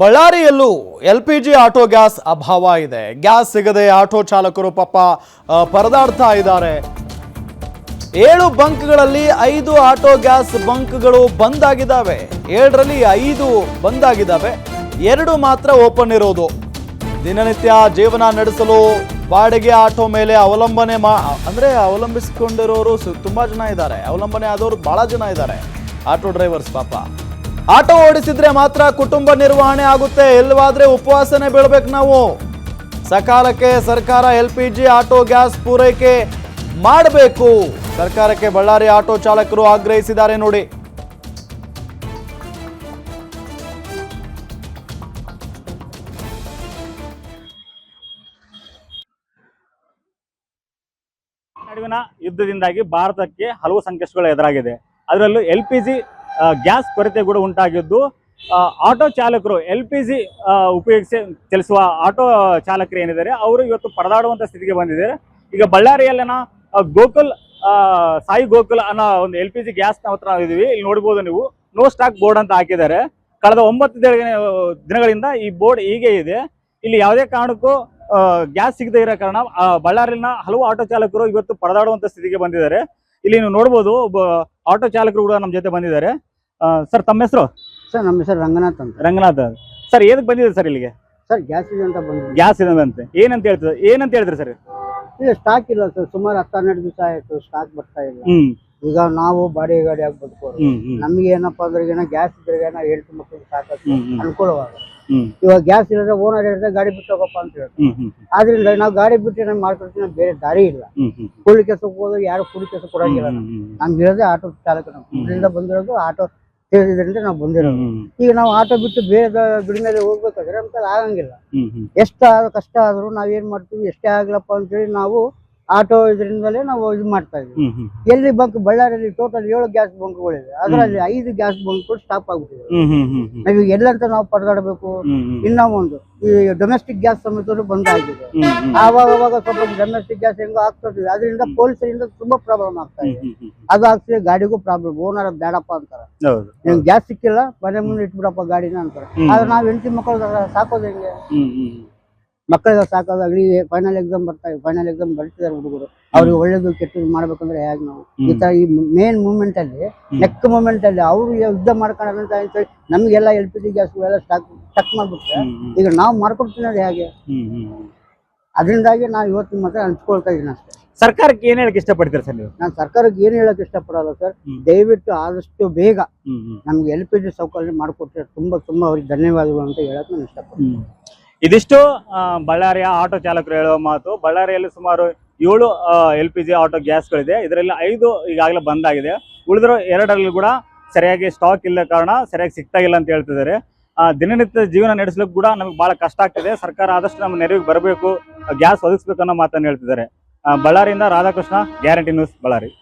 ಬಳ್ಳಾರಿಯಲ್ಲೂ LPG auto gas ಅಭಾವ ಇದೆ. Gas ಸಿಗದೆ ಆಟೋ ಚಾಲಕರು ಪಾಪ ಪರದಾಡ್ತಾ ಇದ್ದಾರೆ. 7 ಬಂಕ್ಗಳಲ್ಲಿ 5 ಆಟೋ ಗ್ಯಾಸ್ ಬಂಕ್ಗಳು ಬಂದ್ ಆಗಿದ್ದಾವೆ. 7ರಲ್ಲಿ 5 ಬಂದ್ ಆಗಿದ್ದಾವೆ, 2 ಮಾತ್ರ ಓಪನ್ ಇರೋದು. ದಿನನಿತ್ಯ ಜೀವನ ನಡೆಸಲು ಬಾಡಿಗೆ ಆಟೋ ಮೇಲೆ ಅವಲಂಬಿಸಿಕೊಂಡಿರೋರು ತುಂಬಾ ಜನ ಇದ್ದಾರೆ. ಅವಲಂಬನೆ ಆದವರು ಬಹಳ ಜನ ಇದ್ದಾರೆ. ಆಟೋ ಡ್ರೈವರ್ಸ್ ಪಾಪ ಆಟೋ ಓಡಿಸಿದ್ರೆ ಮಾತ್ರ ಕುಟುಂಬ ನಿರ್ವಹಣೆ ಆಗುತ್ತೆ, ಇಲ್ಲವಾದ್ರೆ ಉಪವಾಸನೆ ಬೀಳ್ಬೇಕು ನಾವು. ಸಕಾಲಕ್ಕೆ ಸರ್ಕಾರ LPG ಆಟೋ ಗ್ಯಾಸ್ ಪೂರೈಕೆ ಮಾಡಬೇಕು. ಸರ್ಕಾರಕ್ಕೆ ಬಳ್ಳಾರಿ ಆಟೋ ಚಾಲಕರು ಆಗ್ರಹಿಸಿದ್ದಾರೆ ನೋಡಿ. ನಡುವಿನ ಯುದ್ಧದಿಂದಾಗಿ ಭಾರತಕ್ಕೆ ಹಲವು ಸಂಕಷ್ಟಗಳು ಎದುರಾಗಿದೆ. ಅದರಲ್ಲೂ LPG ಗ್ಯಾಸ್ ಕೊರತೆ ಕೂಡ ಉಂಟಾಗಿದ್ದು ಆಟೋ ಚಾಲಕರು LPG ಉಪಯೋಗಿಸಿ ಚಲಿಸುವ ಆಟೋ ಚಾಲಕರು ಏನಿದ್ದಾರೆ ಅವರು ಇವತ್ತು ಪರದಾಡುವಂತ ಸ್ಥಿತಿಗೆ ಬಂದಿದ್ದಾರೆ. ಈಗ ಬಳ್ಳಾರಿಯಲ್ಲಿನ ಗೋಕುಲ್ ಸಾಯಿ ಗೋಕುಲ್ ಅನ್ನೋ ಒಂದು LPG ಗ್ಯಾಸ್ ಹತ್ರ ಇದೀವಿ. ಇಲ್ಲಿ ನೋಡ್ಬೋದು ನೀವು, ನೋ ಸ್ಟಾಕ್ ಬೋರ್ಡ್ ಅಂತ ಹಾಕಿದ್ದಾರೆ. ಕಳೆದ 9 ದಿನಗಳಿಂದ ಈ ಬೋರ್ಡ್ ಹೀಗೆ ಇದೆ. ಇಲ್ಲಿ ಯಾವುದೇ ಕಾರಣಕ್ಕೂ ಗ್ಯಾಸ್ ಸಿಗದೆ ಇರೋ ಕಾರಣ ಬಳ್ಳಾರಿನ ಹಲವು ಆಟೋ ಚಾಲಕರು ಇವತ್ತು ಪರದಾಡುವಂತ ಸ್ಥಿತಿಗೆ ಬಂದಿದ್ದಾರೆ. ಇಲ್ಲಿ ನೀವು ನೋಡ್ಬೋದು, ಆಟೋ ಚಾಲಕರು ಕೂಡ ನಮ್ಮ ಜೊತೆ ಬಂದಿದ್ದಾರೆ. ಸರ್, ತಮ್ಮ ಹೆಸರು? ಸರ್, ನಮ್ಮ ಹೆಸರು ರಂಗನಾಥ್ ಅಂತ. ರಂಗನಾಥ್ ಸರ್, ಏನಕ್ಕೆ ಬಂದಿದೆ ಸರ್ ಇಲ್ಲಿಗೆ? ಸರ್, ಗ್ಯಾಸ್ ಇದೆ ಅಂತ ಬಂದಿದೆ. ಗ್ಯಾಸ್ ಇದೆ ಅಂತೆ ಏನಂತ ಹೇಳಿದ್ರಿ ಸರ್? ಈಗ ಸ್ಟಾಕ್ ಇಲ್ಲ ಸರ್, ಸುಮಾರು 10-12 ದಿವಸ ಆಯ್ತು, ಸ್ಟಾಕ್ ಬರ್ತಾ ಇಲ್ಲ. ಈಗ ನಾವು ಬಾಡಿಗೆ ಗಾಡಿ ಆಗಿ ಬದುಕೋರು. ನಮ್ಗೆ ಏನಪ್ಪಾ ಅಂದ್ರೆ ಗ್ಯಾಸ್ ಇದ್ರೆ ಹೆಂಡತಿ ಮಕ್ಕಳಿಗೆ ಸಾಕಷ್ಟು ಅನುಕೂಲವಾಗ. ಇವಾಗ ಗ್ಯಾಸ್ ಇಲ್ಲದ್ರೆ ಓನರ್ ಹೇಳಿದ್ರೆ ಗಾಡಿ ಬಿಟ್ಟು ಹೋಗಪ್ಪ ಅಂತ ಹೇಳ್ತೀವಿ. ಆದ್ರಿಂದ ನಾವು ಗಾಡಿ ಬಿಟ್ಟು ನಾನು ಮಾಡ್ಕೊಡ್ತೀನಿ, ಬೇರೆ ದಾರಿ ಇಲ್ಲ. ಕೂಲಿ ಕೆಲಸಕ್ಕೆ ಹೋದ್ರೆ ಯಾರು ಕೂಲಿ ಕೆಲಸ ಕೊಡಂಗಿಲ್ಲ. ನಮ್ಗೆ ಇರೋದೇ ಆಟೋ ಚಾಲಕ, ನಾವು ಬಂದಿರೋದು ಆಟೋ ಸೇರಿದ್ರಿಂದ ನಾವು ಬಂದಿರೋದು. ಈಗ ನಾವು ಆಟೋ ಬಿಟ್ಟು ಬೇರೆ ದುಡಿಮೆಗೆ ಹೋಗ್ಬೇಕಾದ್ರೆ ನಮ್ಗೆ ಆಗಂಗಿಲ್ಲ. ಎಷ್ಟ ಕಷ್ಟ ಆದ್ರೂ ನಾವೇನ್ ಮಾಡ್ತೀವಿ, ಎಷ್ಟೇ ಆಗ್ಲಪ್ಪ ಅಂತೇಳಿ ನಾವು ಆಟೋ ಇದರಿಂದಲೇ ನಾವು ಇದು ಮಾಡ್ತಾ ಇದ್ವಿ. ಎಲ್ಲಿ ಬಂಕ್ ಬಳ್ಳಾರಿಯಲ್ಲಿ ಟೋಟಲ್ 7 ಗ್ಯಾಸ್ ಬಂಕ್ಗಳಿದೆ. ಅದರಲ್ಲಿ 5 ಗ್ಯಾಸ್ ಬಂಕ್ಗಳು ಸ್ಟಾಪ್ ಆಗ್ಬಿಟ್ಟಿದೆ. ನಾವೀಗ ಎಲ್ಲಂತ ನಾವು ಪರದಾಡಬೇಕು. ಇನ್ನ ಒಂದು ಈ ಡೊಮೆಸ್ಟಿಕ್ ಗ್ಯಾಸ್ ಸಮೇತ ಬಂದ್ ಆಗಿದೆ. ಆವಾಗ ಸ್ವಲ್ಪ ಡೊಮೆಸ್ಟಿಕ್ ಗ್ಯಾಸ್ ಹೆಂಗೋ ಆಗ್ತದೆ, ಅದರಿಂದ ಪೊಲೀಸರಿಂದ ತುಂಬಾ ಪ್ರಾಬ್ಲಮ್ ಆಗ್ತಾ ಇದೆ. ಅದು ಆಗ್ತದೆ, ಗಾಡಿಗೂ ಪ್ರಾಬ್ಲಮ್. ಓನರ್ ಬೇಡಪ್ಪ ಅಂತಾರ, ನಿಮ್ಗೆ ಗ್ಯಾಸ್ ಸಿಕ್ಕಿಲ್ಲ ಮನೆ ಮುಂದೆ ಇಟ್ಬಿಡಪ್ಪ ಗಾಡಿನ ಅಂತಾರೆ. ಆದ್ರೆ ನಾವ್ ಹೆಂಡತಿ ಮಕ್ಕಳು ಸಾಕೋದು ಹೆಂಗೆ? ಮಕ್ಕಳಿಗೆ ಸಾಕೋದಾಗ್ಲಿ, ಫೈನಲ್ ಎಕ್ಸಾಮ್ ಬರ್ತಿದ್ದಾರೆ ಹುಡುಗರು, ಅವ್ರಿಗೆ ಒಳ್ಳೇದು ಕೆಟ್ಟದ್ದು ಮಾಡ್ಬೇಕಂದ್ರೆ ಹೇಗೆ ನಾವು ಈ ತರ ಈ ಮೇನ್ ಮೂಮೆಂಟ್ ಅಲ್ಲಿ, ನೆಕ್ ಮೂಮೆಂಟ್ ಅಲ್ಲಿ ಅವ್ರು ಯುದ್ಧ ಮಾಡ್ಕೊಳ್ಳೋದಂತ ಹೇಳಿ ನಮ್ಗೆಲ್ಲ LPG ಗ್ಯಾಸ್ ಎಲ್ಲ ಸ್ಟಕ್ ಮಾಡ್ಬಿಟ್ರೆ ಈಗ ನಾವು ಮಾಡ್ಕೊಡ್ತೀನಿ ಹೇಗೆ? ಅದರಿಂದಾಗಿ ನಾವು ಇವತ್ತಿನ ಮಾತ್ರ ಹಂಚ್ಕೊಳ್ತಾ ಇದ್ದೀನಿ ಅಷ್ಟೇ. ಸರ್ಕಾರಕ್ಕೆ ಏನ್ ಹೇಳಕ್ ಇಷ್ಟಪಡ್ತೀರಾ ಸರ್ ನೀವು? ನಾನು ಸರ್ಕಾರಕ್ಕೆ ಏನ್ ಹೇಳಕ್ ಇಷ್ಟಪಡಲ್ಲ ಸರ್. ದಯವಿಟ್ಟು ಆದಷ್ಟು ಬೇಗ ನಮ್ಗೆ LPG ಸೌಕರ್ಯ ಮಾಡಿಕೊಟ್ರೆ ತುಂಬಾ ಅವ್ರಿಗೆ ಧನ್ಯವಾದಗಳು ಅಂತ ಹೇಳಕ್ ನಾನು ಇಷ್ಟಪಡ್ತೀನಿ. ಇದಿಷ್ಟು ಬಳ್ಳಾರಿಯ ಆಟೋ ಚಾಲಕರು ಹೇಳುವ ಮಾತು. ಬಳ್ಳಾರಿಯಲ್ಲಿ ಸುಮಾರು 7 LPG ಆಟೋ ಗ್ಯಾಸ್ಗಳಿದೆ. ಇದರಲ್ಲಿ 5 ಈಗಾಗಲೇ ಬಂದ್ ಆಗಿದೆ. ಉಳಿದಿರೋ 2ರಲ್ಲಿ ಕೂಡ ಸರಿಯಾಗಿ ಸ್ಟಾಕ್ ಇಲ್ಲ ಕಾರಣ ಸರಿಯಾಗಿ ಸಿಗ್ತಾ ಇಲ್ಲ ಅಂತ ಹೇಳ್ತಿದ್ದಾರೆ. ದಿನನಿತ್ಯ ಜೀವನ ನಡೆಸಲಿಕ್ಕೆ ಕೂಡ ನಮಗೆ ಬಹಳ ಕಷ್ಟ ಆಗ್ತಿದೆ. ಸರ್ಕಾರ ಆದಷ್ಟು ನಮ್ಮ ನೆರವಿಗೆ ಬರಬೇಕು, ಗ್ಯಾಸ್ ಒದಗಿಸ್ಬೇಕು ಅನ್ನೋ ಮಾತನ್ನು ಹೇಳ್ತಿದ್ದಾರೆ. ಬಳ್ಳಾರಿಯಿಂದ ರಾಧಾಕೃಷ್ಣ, ಗ್ಯಾರಂಟಿ ನ್ಯೂಸ್, ಬಳ್ಳಾರಿ.